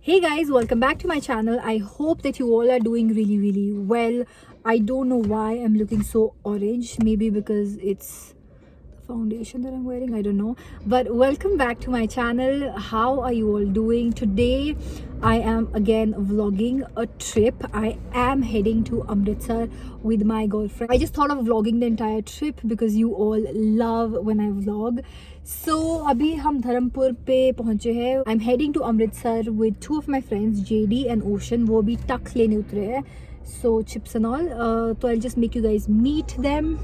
Hey guys, welcome back to my channel. I hope that you all are doing really well. I don't know why I'm looking so orange. Maybe because it's the foundation that I'm wearing. I don't know. But welcome back to my channel. How are you all doing? Today I am again vlogging a trip. I am heading to Amritsar with my girlfriend. I just thought of vlogging the entire trip because you all love when I vlog. So अभी हम धर्मपुर पे पहुंचे हैं. I'm heading to Amritsar with two of my friends, JD and Ocean. वो भी Tux लेने उतरे हैं. So chips and all. So I'll just make you guys meet them.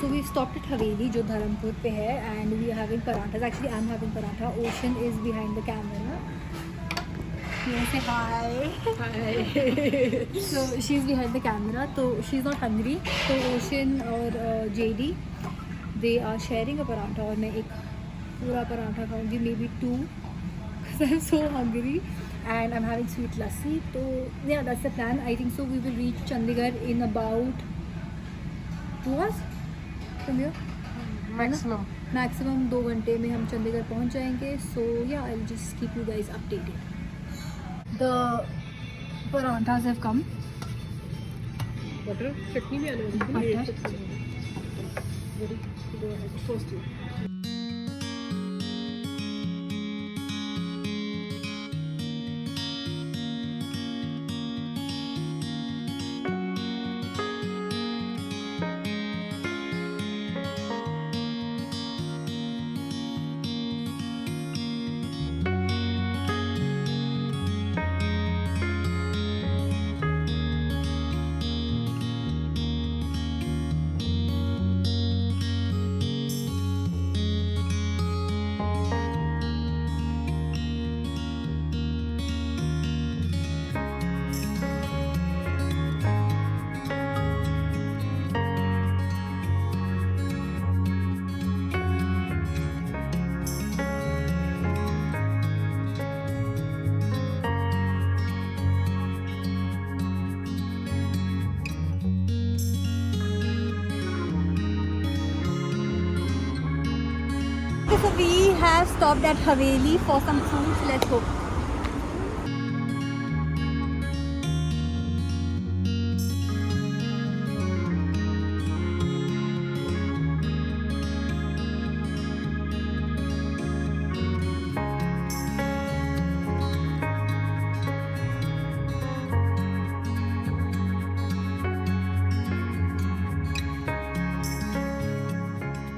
So we stopped at Haveli, जो धर्मपुर पे है, and we are having parathas. Actually, I'm having paratha. Ocean is behind the camera. You say hi. Hi. So she's behind the camera. So she's not hungry. So Ocean और JD, they are sharing a paratha और मैं एक पूरा paratha खाऊंगी, maybe two, because I'm so hungry. And I'm having sweet lassi. So yeah, that's the plan. I think so. We will reach Chandigarh in about 2 hours from here. Maximum 2 घंटे में हम चंडीगढ़ पहुंच जाएंगे. So yeah, I'll just keep you guys updated. The parathas have come. Butter chutney भी आने वाली Butter. First So we have stopped at Haveli for some food. Let's go.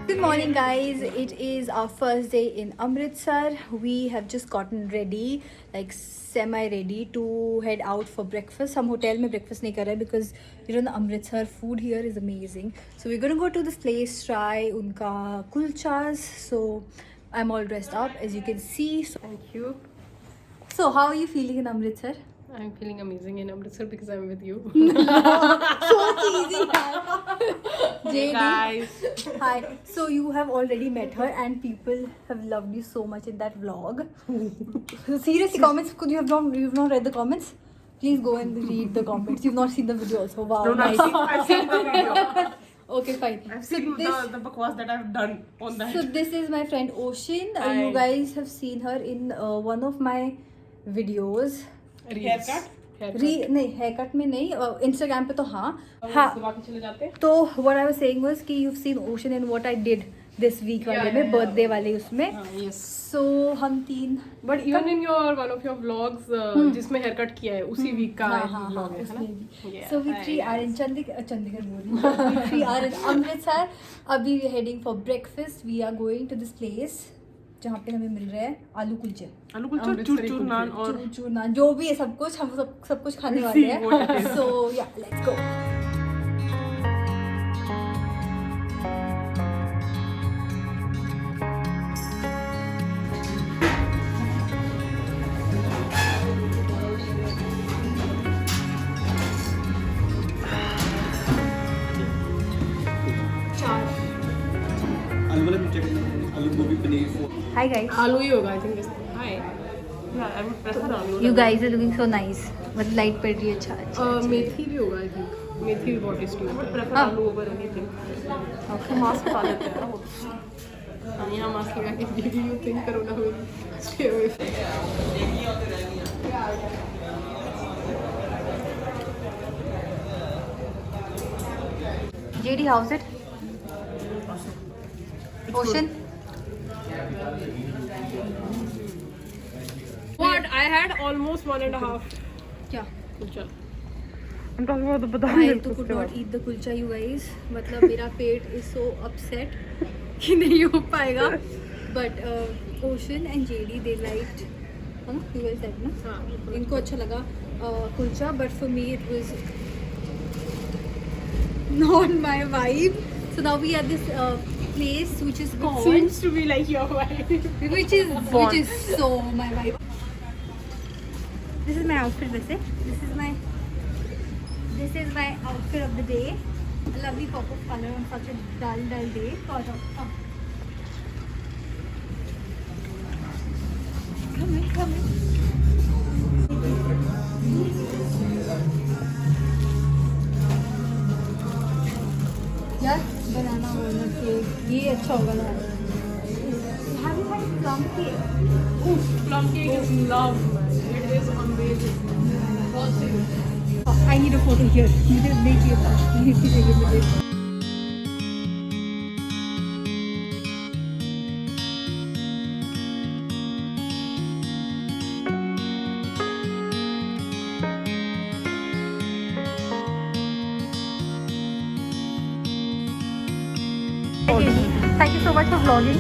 Good morning guys, it is our first day in Amritsar. We have just gotten ready, like semi ready to head out for breakfast. हम hotel में breakfast नहीं कर रहे because you know the Amritsar food here is amazing. So we're gonna go to this place, try उनका kulchas. So I'm all dressed up as you can see. Thank you So how are you feeling in Amritsar? I am feeling amazing in Amritsar because I am with you So cheesy. JD. guys. Hi. So you have already met her, and people have loved you so much in that vlog. Seriously, comments. You've not read the comments? Please go and read the comments. You've not seen the video also. Wow. No, nice. I've seen the video. Okay, fine. I've So seen this, the bakwas that I've done on that. so this is my friend Ocean. Hi. You guys have seen her in one of my videos. Haircut? नहीं haircut में नहीं, Instagram पे तो हाँ. दबा के चले जाते हैं. तो what I was saying was कि you've seen Ocean and what I did this week वाले में, birthday वाले उसमें. यस So हम तीन. But even in your one of your vlogs जिसमें हेयर कट किया है उसी वीक का व्लॉग है उसमें ना. भी. So we three are in Chandigarh बोल रही हूँ. We three are in Amritsar. अभी we are heading for breakfast. We are going to this place जहाँ पे हमें मिल रहा है आलू कुलचे. आलू कुलचा, चूर नान और चूर नान, जो भी है सब कुछ, हम सब कुछ खाने वाले हैं. So yeah, let's go. आलू गोभी पनीर. Hi guys. आलू ही होगा I think. Hi. I would prefer aloo. You guys are looking so nice. मतलब लाइट पड़ रही है. अच्छा. मेथी भी होगा आई थिंक. मेथी भी बहुत टेस्टी I would होता है. prefer aloo over anything. Okay. Mask खा लेते हैं ना वो. यहाँ मास्क लगा के JD you think corona will stay away from JD, how's it? Ocean? What? I had almost 1.5 क्या? kulcha. I'm talking about the badam I milk. too could उसके not बाद। eat the kulcha, you guys. मतलब मेरा पेट is so upset कि नहीं हो पाएगा. But Ocean and JD they liked. हाँ, you guys said ना? हाँ. इनको अच्छा लगा kulcha, but for me it was not my vibe. So now we are this place which is called Seems to be like your vibe. which is so my vibe. This is my outfit वैसे. This is my outfit of the day. A lovely pop of color on such a dull day. Come in. यार बनाना वाला cake ये अच्छा होगा ना. Have you had plum cake? Plum cake is love, man. It is amazing. I need a photo here. मुझे नहीं चाहिए था. नहीं चाहिए मुझे. Thank you so much for vlogging.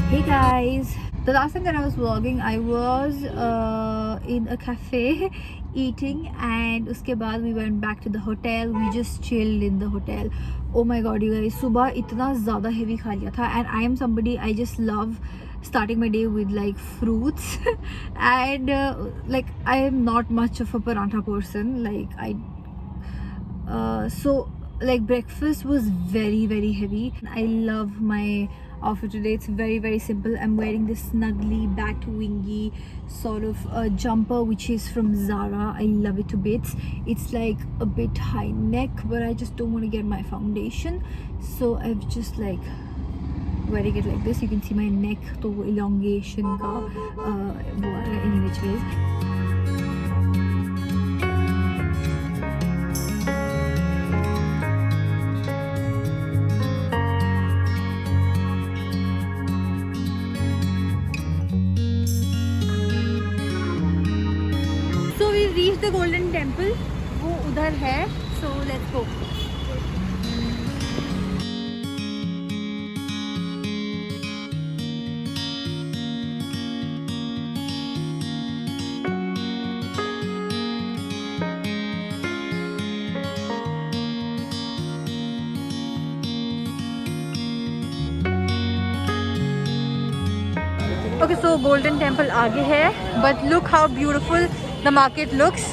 Hey guys, the last time that I was vlogging I was in a cafe eating and uske baad we went back to the hotel. We just chilled in the hotel. Oh my god you guys, subah itna zyada heavy kha liya tha and I am somebody, I just love starting my day with like fruits and like I am not much of a paratha person, like so like breakfast was very heavy. I love my outfit today. It's very simple. I'm wearing this snuggly bat wingy sort of jumper which is from Zara. I love it to bits. It's like a bit high neck but I just don't want to get my foundation, so I've just like wearing it like this. You can see my neck to elongation ka any which ways. So we reached the Golden Temple. वो उधर है. So let's go. Okay, so Golden Temple आगे है, but look how beautiful the market looks.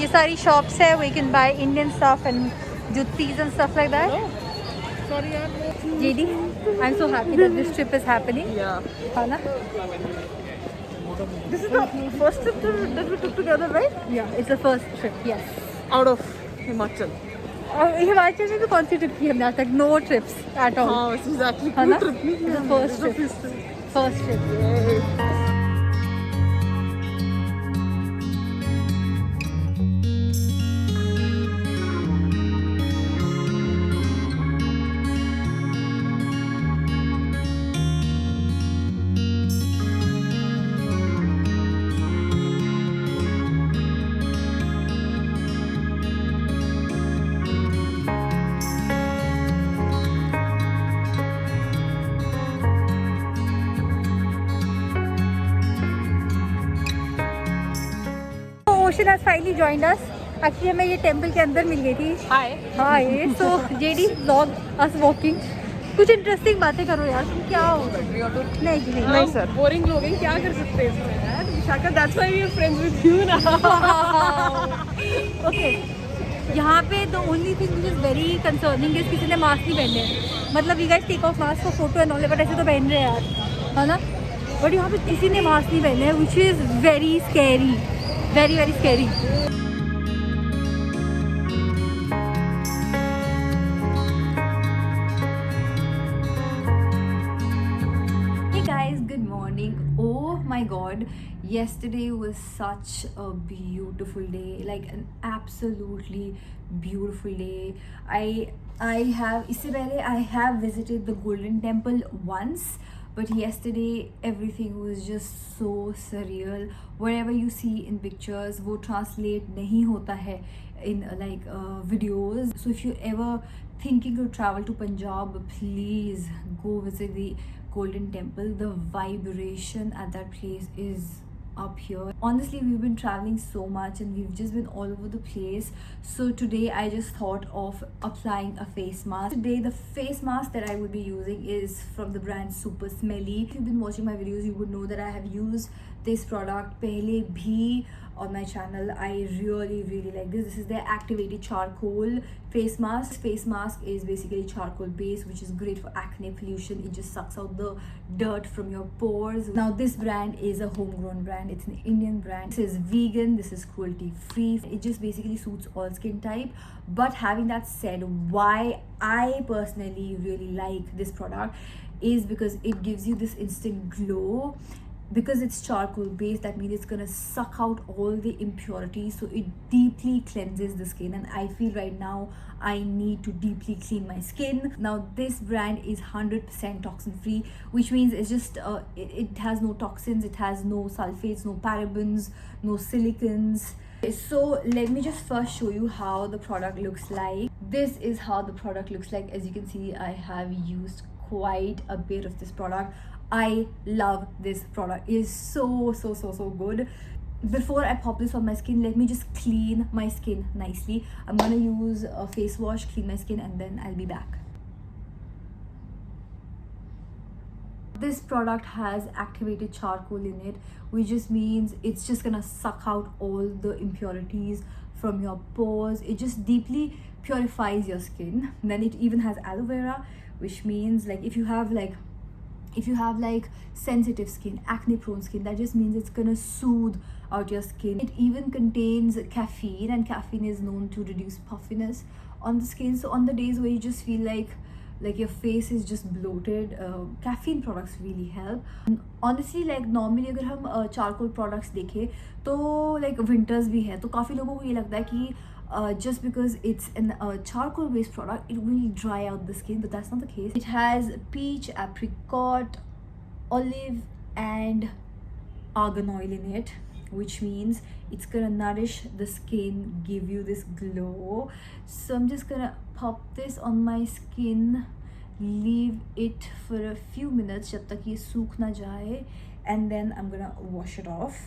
ये सारी shops है, we can buy Indian stuff and juttis and stuff like that. Sorry यार. JD, I'm so happy that this trip is happening. Yeah. है ना? This is the first trip that we took together, right? Yeah, it's the first trip. Yes. Out of Himachal. और हिमाचल में तो कौन सी trip की हमने आज तक? No trips at all. हाँ, it's exactly. है ना? कोई trip नहीं It's the किया first हमने. trip. First trip. Ocean has finally joined us. Actually हमें ये टेंपल के अंदर मिल गई थी. Hi. हाँ ये so JD vlog us walking. कुछ इंटरेस्टिंग बातें करो यार. तुम क्या हो? नहीं जी नहीं. नहीं सर. बोरिंग लोग हैं, क्या कर सकते हैं इसमें यार. Vishakha, that's why we are friends with you now. Okay. यहाँ पे the only thing which is very concerning is किसी ने मास्क नहीं पहने हैं. मतलब you guys take off mask for photo and all, but ऐसे तो पहन रहे हैं यार, है ना. बट यहाँ पे किसी ने मास्क नहीं पहने हैं, विच is very scary, very very scary. Guys, good morning. Oh my god, yesterday was such a beautiful day, like an absolutely beautiful day. I have इससे पहले I have visited the Golden Temple once, but yesterday everything was just so surreal. Whatever you see in pictures वो translate नहीं होता है in videos. So if you're ever thinking to travel to Punjab, please go visit the Golden Temple. The vibration at that place is up here. Honestly, we've been traveling so much and we've just been all over the place. So today I just thought of applying a face mask. Today the face mask that I will be using is from the brand Super Smelly. If you've been watching my videos, you would know that I have used this product pehle bhi on my channel. I really like this. This is their activated charcoal face mask. Face mask is basically charcoal based, which is great for acne, pollution. It just sucks out the dirt from your pores. Now this brand is a homegrown brand. It's an Indian brand. This is vegan, this is cruelty free. It just basically suits all skin type. But having that said, why I personally really like this product is because it gives you this instant glow. Because it's charcoal based, that means it's gonna suck out all the impurities, so it deeply cleanses the skin, and I feel right now I need to deeply clean my skin. Now this brand is 100% toxin free, which means it's just it has no toxins, it has no sulfates, no parabens, no silicons. So let me just first show you how the product looks like. This is how the product looks like. As you can see, I have used quite a bit of this product. I love this product. It is so good. Before I pop this on my skin, let me just clean my skin nicely. I'm gonna use a face wash, clean my skin, and then I'll be back. This product has activated charcoal in it, which just means it's just gonna suck out all the impurities from your pores. It just deeply purifies your skin. Then it even has aloe vera, which means like if you have sensitive skin, acne prone skin, that just means it's gonna soothe out your skin. It even contains caffeine, and caffeine is known to reduce puffiness on the skin. So on the days where you just feel like your face is just bloated, caffeine products really help. And honestly, like normally अगर हम charcoal products देखें तो like winters भी है, तो काफ़ी लोगों को ये लगता है कि just because it's a charcoal based product it will dry out the skin, but that's not the case. It has peach, apricot, olive and argan oil in it, which means it's gonna nourish the skin, give you this glow. So I'm just gonna pop this on my skin, leave it for a few minutes jab tak ye sookh na jaye, and then I'm gonna wash it off.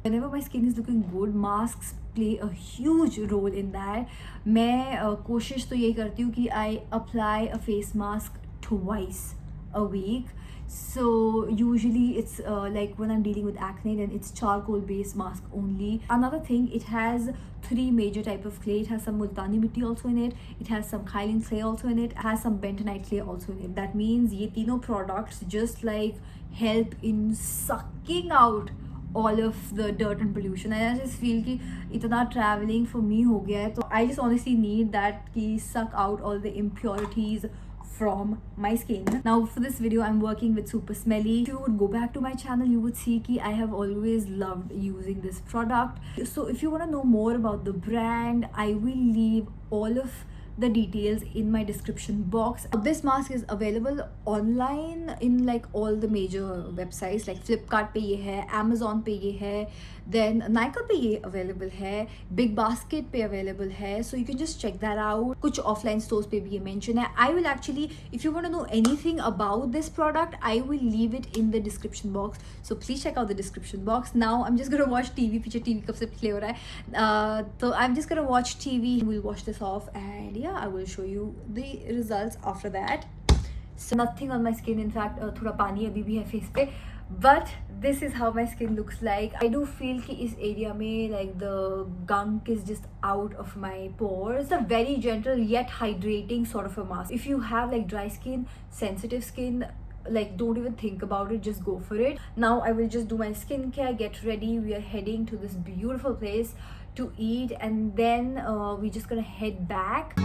Whenever my skin is looking good, masks play a huge role in that. मैं कोशिश तो यही करती हूँ कि I apply a face mask twice a week. So usually it's like when I'm dealing with acne, then it's charcoal based mask only. Another thing, it has 3 major type of clay. It has some multani mitti also in it. It has some kaolin clay also in it. It has some bentonite clay also in it. That means ये तीनों products just like help in sucking out all of the dirt and pollution. And I just feel कि इतना traveling for me हो गया है, तो I just honestly need that कि suck out all the impurities from my skin. Now for this video I'm working with Super Smelly. If you would go back to my channel, you would see कि I have always loved using this product. So if you want to know more about the brand, I will leave all of the details in my description box. This mask is available online in like all the major websites, like Flipkart पे ये है, Amazon पे ये है, then Nykaa पे ये available है, Big Basket पे available है, so you can just check that out. कुछ offline stores पे भी ये mention है. I will actually, if you want to know anything about this product, I will leave it in the description box, so please check out the description box. Now I'm just gonna watch TV. पीछे TV कब से play हो रहा है, तो I'm just gonna watch TV. We'll wash this off and yeah, I will show you the results after that. So nothing on my skin, in fact थोड़ा पानी अभी भी है face पे, but this is how my skin looks like. I do feel कि इस area में like the gunk is just out of my pores. It's a very gentle yet hydrating sort of a mask. If you have like dry skin, sensitive skin, like don't even think about it, just go for it. Now I will just do my skincare, get ready. We are heading to this beautiful place to eat, and then we're just gonna head back.